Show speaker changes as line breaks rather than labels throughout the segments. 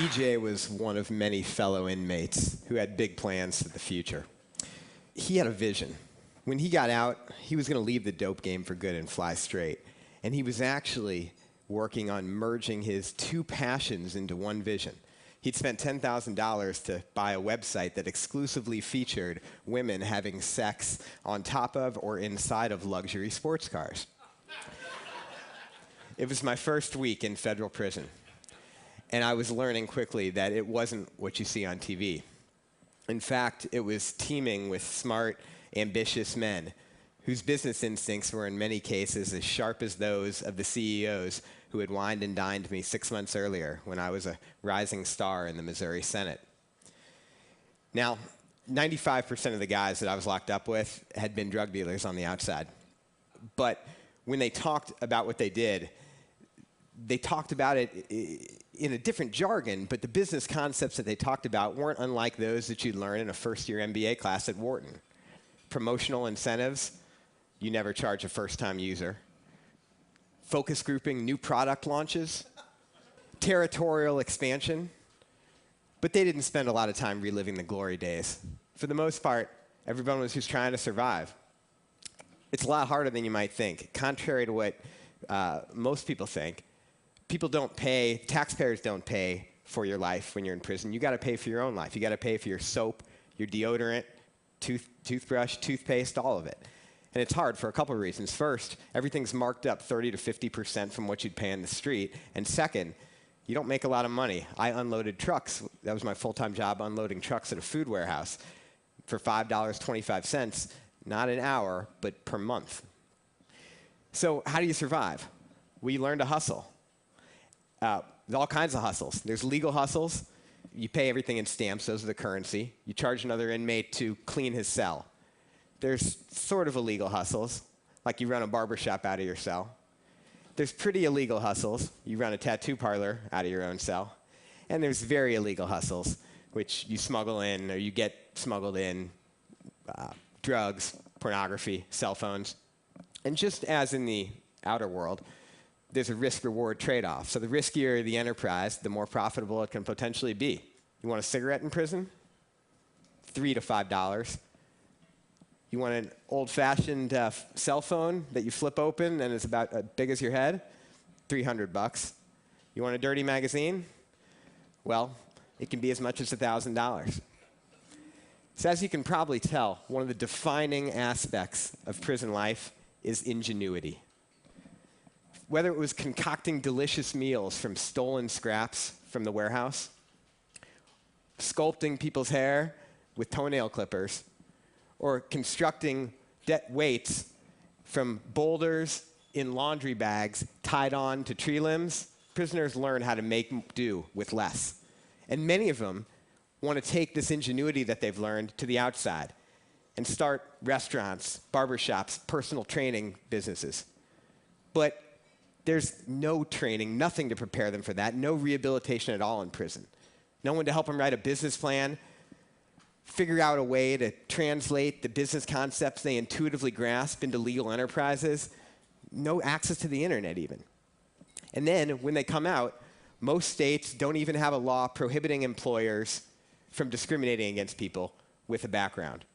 EJ was one of many fellow inmates who had big plans for the future. He had a vision. When he got out, he was going to leave the dope game for good and fly straight. And he was actually working on merging his two passions into one vision. He'd spent $10,000 to buy a website that exclusively featured women having sex on top of or inside of luxury sports cars. It was my first week in federal prison, and I was learning quickly that it wasn't what you see on TV. In fact, it was teeming with smart, ambitious men whose business instincts were in many cases as sharp as those of the CEOs who had wined and dined me 6 months earlier when I was a rising star in the Missouri Senate. Now, 95% of the guys that I was locked up with had been drug dealers on the outside. But when they talked about what they did, they talked about it in a different jargon, but the business concepts that they talked about weren't unlike those that you'd learn in a first-year MBA class at Wharton. Promotional incentives, you never charge a first-time user. Focus grouping, new product launches, territorial expansion. But they didn't spend a lot of time reliving the glory days. For the most part, everyone was just trying to survive. It's a lot harder than you might think. Contrary to what most people think, people don't pay, taxpayers don't pay for your life when you're in prison. You got to pay for your own life. You got to pay for your soap, your deodorant, toothbrush, toothpaste, all of it. And it's hard for a couple of reasons. First, everything's marked up 30 to 50% from what you'd pay in the street. And second, you don't make a lot of money. I unloaded trucks. That was my full-time job, unloading trucks at a food warehouse for $5.25, not an hour, but per month. So how do you survive? Well, you learn to hustle. There's all kinds of hustles. There's legal hustles. You pay everything in stamps. Those are the currency. You charge another inmate to clean his cell. There's sort of illegal hustles, like you run a barbershop out of your cell. There's pretty illegal hustles. You run a tattoo parlor out of your own cell. And there's very illegal hustles, which you smuggle in or you get smuggled in, drugs, pornography, cell phones. And just as in the outer world, there's a risk-reward trade-off. So the riskier the enterprise, the more profitable it can potentially be. You want a cigarette in prison? $3 to $5. You want an old-fashioned cell phone that you flip open and it's about as big as your head? $300. You want a dirty magazine? Well, it can be as much as $1,000. So as you can probably tell, one of the defining aspects of prison life is ingenuity. Whether it was concocting delicious meals from stolen scraps from the warehouse, sculpting people's hair with toenail clippers, or constructing weights from boulders in laundry bags tied on to tree limbs, prisoners learn how to make do with less. And many of them want to take this ingenuity that they've learned to the outside and start restaurants, barbershops, personal training businesses. But there's no training, nothing to prepare them for that, no rehabilitation at all in prison. No one to help them write a business plan, figure out a way to translate the business concepts they intuitively grasp into legal enterprises, no access to the internet even. And then when they come out, most states don't even have a law prohibiting employers from discriminating against people with a background.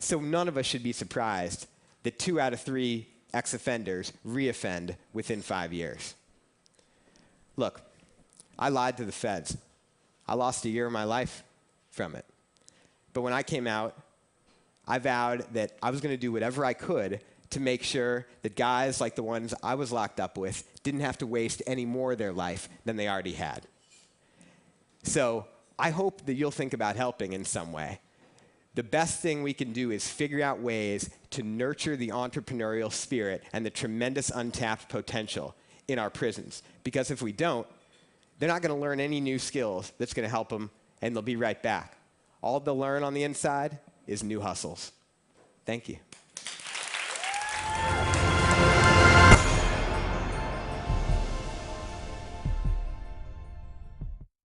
So none of us should be surprised that 2 out of 3 ex-offenders reoffend within 5 years. Look, I lied to the feds. I lost a year of my life from it. But when I came out, I vowed that I was going to do whatever I could to make sure that guys like the ones I was locked up with didn't have to waste any more of their life than they already had. So I hope that you'll think about helping in some way. The best thing we can do is figure out ways to nurture the entrepreneurial spirit and the tremendous untapped potential in our prisons. Because if we don't, they're not going to learn any new skills that's going to help them, and they'll be right back. All they'll learn on the inside is new hustles. Thank you.